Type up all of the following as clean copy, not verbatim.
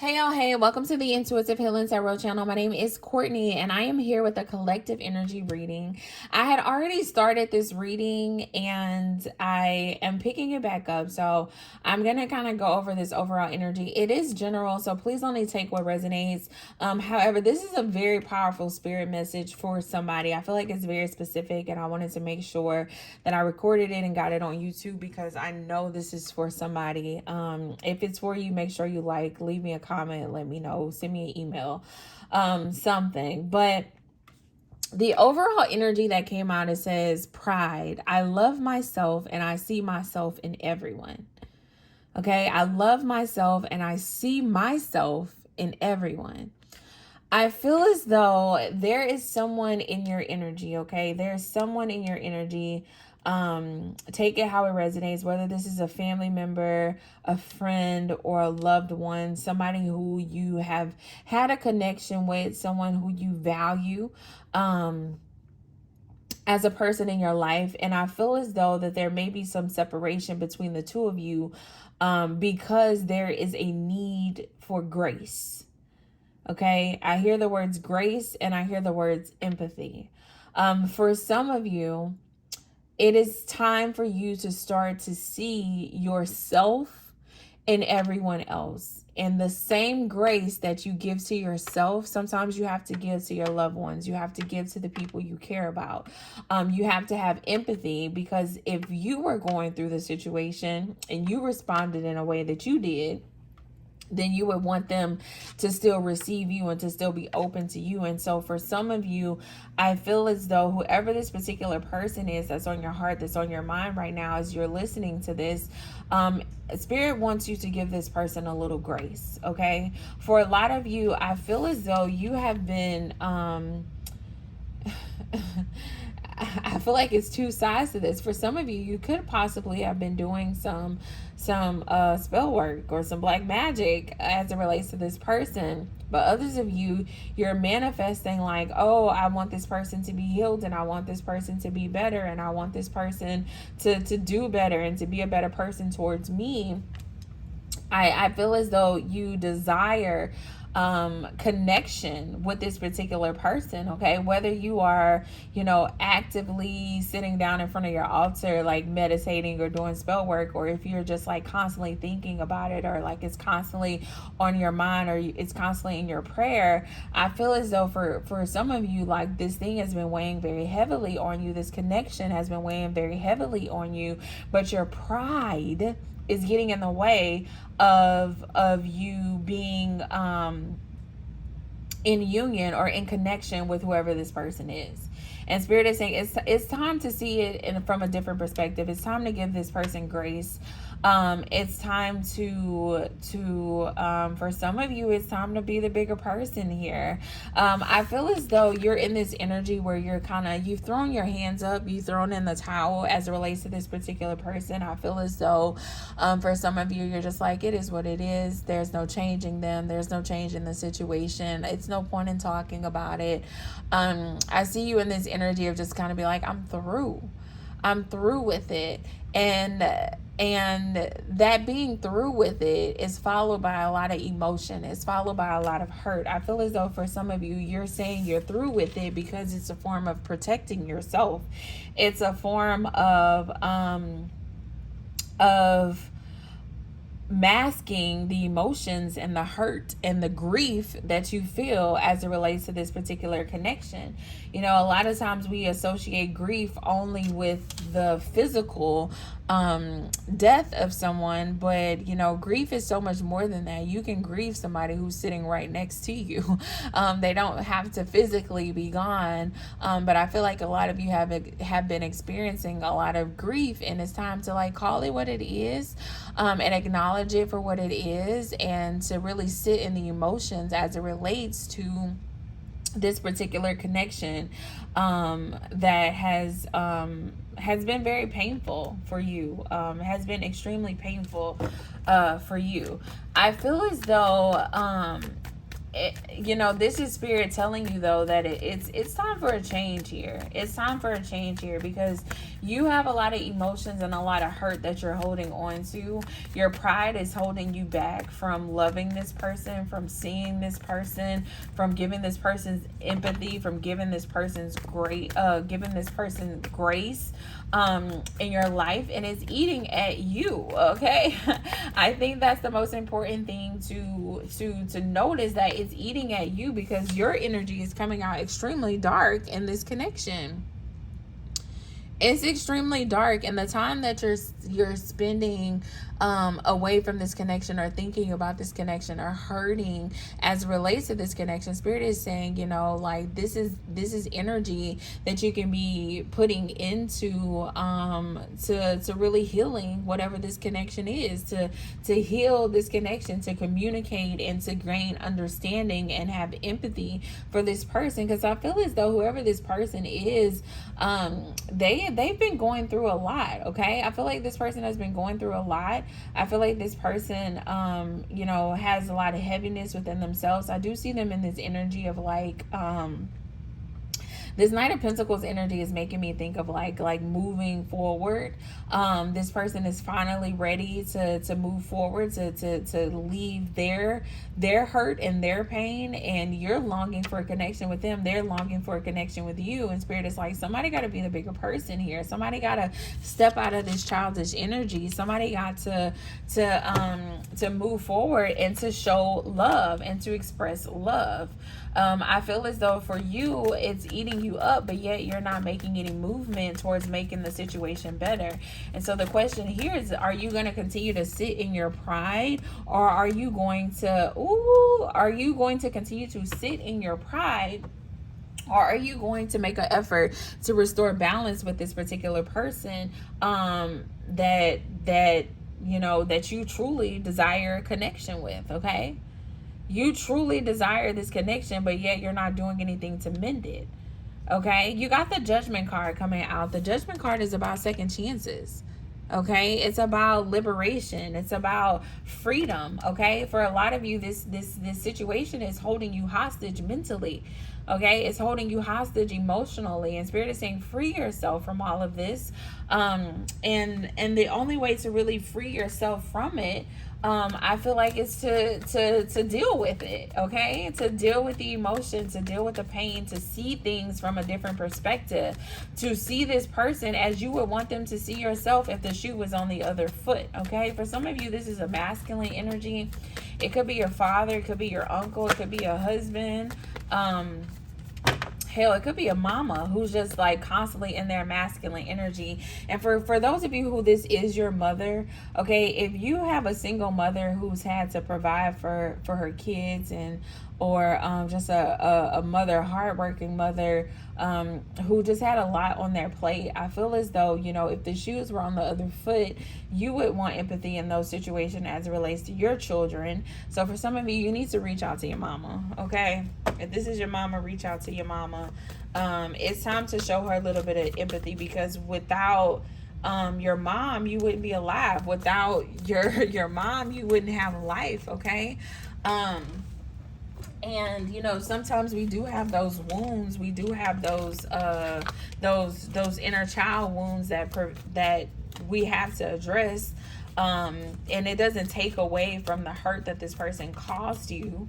Hey, oh, hey, welcome to the Intuitive Healing Tarot channel. My name is Courtney, and I am here with a collective energy reading. I had already started this reading, and I am picking it back up. So I'm going to kind of go over this overall energy. It is general, so please only take what resonates. However, this is a very powerful spirit message for somebody. I feel like it's very specific, and I wanted to make sure that I recorded it and got it on YouTube because I know this is for somebody. If it's for you, make sure you leave me a comment, let me know, send me an email, something. But the overall energy that came out, it says pride. I love myself and I see myself in everyone. Okay, I love myself and I see myself in everyone. I feel as though there is someone in your energy, okay? There's someone in your energy. Take it how it resonates, whether this is a family member, a friend, or a loved one, somebody who you have had a connection with, someone who you value as a person in your life. And I feel as though that there may be some separation between the two of you because there is a need for grace. Okay, I hear the words grace and I hear the words empathy. For some of you, it is time for you to start to see yourself in everyone else. And the same grace that you give to yourself, sometimes you have to give to your loved ones. You have to give to the people you care about. You have to have empathy, because if you were going through the situation and you responded in a way that you did, then you would want them to still receive you and to still be open to you. And so for some of you, I feel as though whoever this particular person is that's on your heart, that's on your mind right now as you're listening to this, Spirit wants you to give this person a little grace, okay? For a lot of you, I feel as though you have been I feel like it's two sides to this. For some of you, you could possibly have been doing some spell work or some black magic as it relates to this person. But others of you, you're manifesting like, oh, I want this person to be healed, and I want this person to be better, and I want this person to do better and to be a better person towards me. I feel as though you desire connection with this particular person, okay? Whether you are, actively sitting down in front of your altar, like meditating or doing spell work, or if you're just like constantly thinking about it, or like it's constantly on your mind, or it's constantly in your prayer. I feel as though for some of you, like this thing has been weighing very heavily on you. This connection has been weighing very heavily on you, but your pride is getting in the way of you being in union or in connection with whoever this person is. And Spirit is saying it's time to see it from a different perspective. It's time to give this person grace. It's time to for some of you, it's time to be the bigger person here. I feel as though you're in this energy where you've thrown your hands up, you've thrown in the towel as it relates to this particular person. I feel as though for some of you, you're just like, it is what it is. There's no changing them. There's no change in the situation. It's no point in talking about it. I see you in this energy of just kind of be like, I'm through with it. And that being through with it is followed by a lot of emotion. It's followed by a lot of hurt. I feel as though for some of you, you're saying you're through with it because it's a form of protecting yourself. It's a form of masking the emotions and the hurt and the grief that you feel as it relates to this particular connection. A lot of times we associate grief only with the physical death of someone, but grief is so much more than that. You can grieve somebody who's sitting right next to you. They don't have to physically be gone, but I feel like a lot of you have been experiencing a lot of grief, and it's time to call it what it is, and acknowledge it for what it is, and to really sit in the emotions as it relates to this particular connection that has been very painful for you, has been extremely painful for you. I feel as though this is spirit telling you though that it's time for a change here. It's time for a change here because you have a lot of emotions and a lot of hurt that you're holding on to. Your pride is holding you back from loving this person, from seeing this person, from giving this person's empathy, from giving this person's giving this person grace in your life, and it's eating at you. Okay. I think that's the most important thing to notice, that it's eating at you because your energy is coming out extremely dark in this connection. It's extremely dark, and the time that you're spending away from this connection or thinking about this connection or hurting as it relates to this connection, spirit is saying, like this is energy that you can be putting into to really healing whatever this connection is, to heal this connection, to communicate and to gain understanding and have empathy for this person. Because I feel as though whoever this person is, they've been going through a lot. Okay, I feel like this person has been going through a lot. I feel like this person has a lot of heaviness within themselves. I do see them in this energy of like this Knight of Pentacles energy is making me think of like moving forward. This person is finally ready to move forward, to leave their hurt and their pain, and you're longing for a connection with them. They're longing for a connection with you, and spirit is like, somebody got to be the bigger person here. Somebody got to step out of this childish energy. Somebody got to move forward and to show love and to express love. I feel as though for you, it's eating you up, but yet you're not making any movement towards making the situation better. And so the question here is, are you going to continue to sit in your pride, or are you going to continue to sit in your pride? Or are you going to make an effort to restore balance with this particular person that you truly desire a connection with, okay? You truly desire this connection, but yet you're not doing anything to mend it. Okay, you got the Judgment card coming out. The Judgment card is about second chances. Okay, it's about liberation. It's about freedom. Okay, for a lot of you, this situation is holding you hostage mentally. Okay, it's holding you hostage emotionally, and spirit is saying free yourself from all of this. And the only way to really free yourself from it, I feel like it's to deal with it, okay? To deal with the emotion, to deal with the pain, to see things from a different perspective, to see this person as you would want them to see yourself if the shoe was on the other foot, okay? For some of you, this is a masculine energy. It could be your father, it could be your uncle, it could be a husband. Hell, it could be a mama who's just like constantly in their masculine energy. And for those of you who this is your mother, okay, if you have a single mother who's had to provide for her kids, and or just a mother, hardworking mother, who just had a lot on their plate, I feel as though, if the shoes were on the other foot, you would want empathy in those situations as it relates to your children. So for some of you, you need to reach out to your mama, okay? If this is your mama, reach out to your mama. It's time to show her a little bit of empathy, because without your mom, you wouldn't be alive. Without your mom, you wouldn't have life, okay? And sometimes we do have those wounds. We do have those inner child wounds that we have to address. And it doesn't take away from the hurt that this person caused you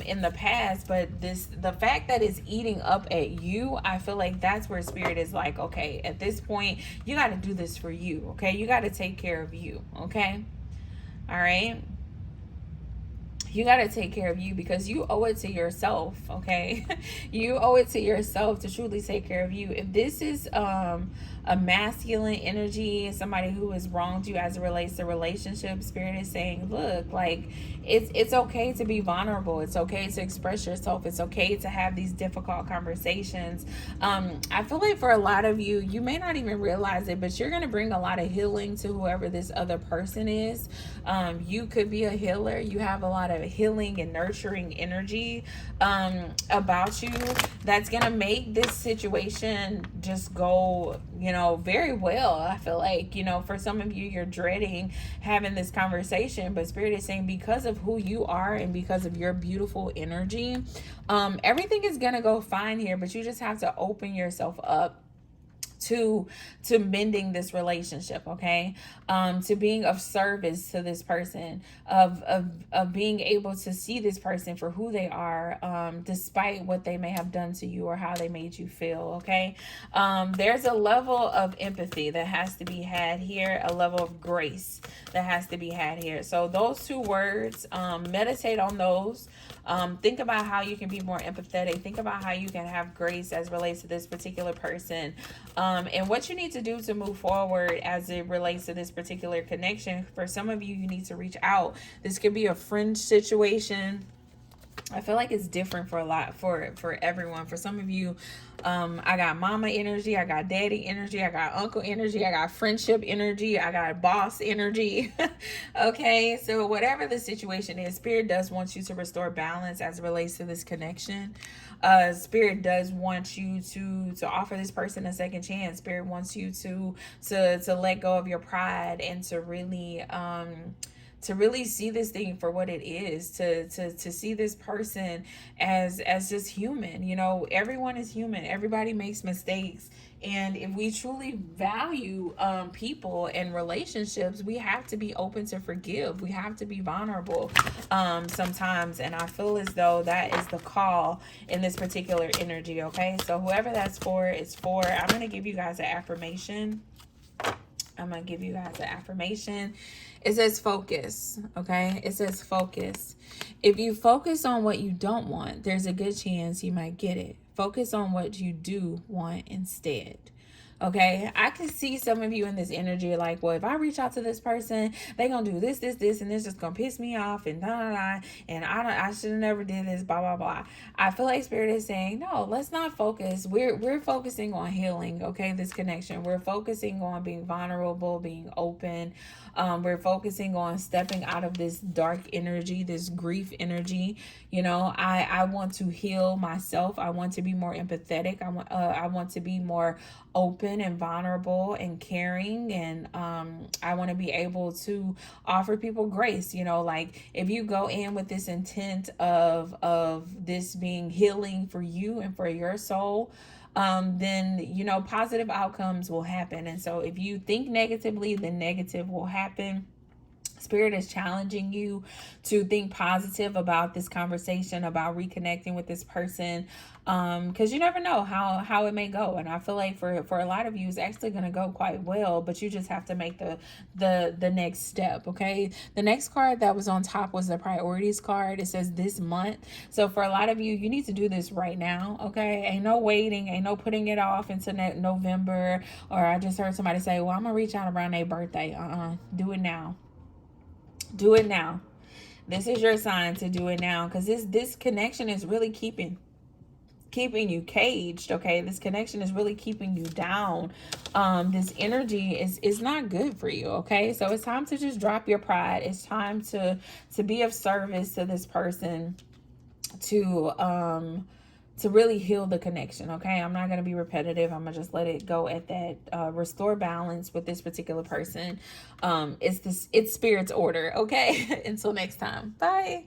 in the past, but the fact that it's eating up at you, I feel like that's where spirit is like, okay, at this point, you got to do this for you, okay? You got to take care of you, okay? All right? You got to take care of you, because you owe it to yourself, okay? You owe it to yourself to truly take care of you. If this is a masculine energy, somebody who has wronged you as it relates to relationships, spirit is saying, look, like it's okay to be vulnerable. It's okay to express yourself. It's okay to have these difficult conversations. I feel like for a lot of you, you may not even realize it, but you're going to bring a lot of healing to whoever this other person is. You could be a healer. You have a lot of healing and nurturing energy about you that's gonna make this situation just go, you know, very well. I feel like, you know, for some of you, you're dreading having this conversation, but Spirit is saying because of who you are and because of your beautiful energy, everything is gonna go fine here, but you just have to open yourself up to mending this relationship, okay, to being of service to this person, of being able to see this person for who they are, despite what they may have done to you or how they made you feel, okay. There's a level of empathy that has to be had here, a level of grace that has to be had here. So those two words, meditate on those. Think about how you can be more empathetic. Think about how you can have grace as relates to this particular person, and what you need to do to move forward as it relates to this particular connection. For some of you, you need to reach out. This could be a friend situation. I feel like it's different for a lot, for everyone. For some of you, I got mama energy, I got daddy energy, I got uncle energy, I got friendship energy, I got boss energy. Okay, so whatever the situation is, Spirit does want you to restore balance as it relates to this connection. Spirit does want you to offer this person a second chance. Spirit wants you to let go of your pride and to really see this thing for what it is, to see this person as just human. You know, everyone is human, everybody makes mistakes, and if we truly value people and relationships, we have to be open to forgive. We have to be vulnerable sometimes, and I feel as though that is the call in this particular energy. Okay, so whoever that's for, it's for. I'm going to give you guys an affirmation. It says focus, okay? It says focus. If you focus on what you don't want, there's a good chance you might get it. Focus on what you do want instead. Okay, I can see some of you in this energy like, well, if I reach out to this person, they gonna do this, and it's just gonna piss me off, and and I should have never did this, blah blah blah. I feel like Spirit is saying, no, let's not focus. We're focusing on healing, okay, this connection. We're focusing on being vulnerable, being open. We're focusing on stepping out of this dark energy, this grief energy. You know, I want to heal myself. I want to be more empathetic. I want to be more open and vulnerable and caring, and I want to be able to offer people grace. You know, like if you go in with this intent of this being healing for you and for your soul, then, you know, positive outcomes will happen. And so if you think negatively, then negative will happen. Spirit is challenging you to think positive about this conversation, about reconnecting with this person, because you never know how it may go. And I feel like for a lot of you, it's actually going to go quite well, but you just have to make the next step. Okay, the next card that was on top was the priorities card. It says this month. So for a lot of you, you need to do this right now. Okay, ain't no waiting, ain't no putting it off into November. Or I just heard somebody say, well, I'm gonna reach out around their birthday. Do it now. Do it now. This is your sign to do it now, because this connection is really keeping you caged. Okay, this connection is really keeping you down. This energy is not good for you. Okay, so it's time to just drop your pride. It's time to be of service to this person, to really heal the connection. Okay, I'm not going to be repetitive. I'm going to just let it go at that. Restore balance with this particular person. It's Spirit's order. Okay, until next time. Bye.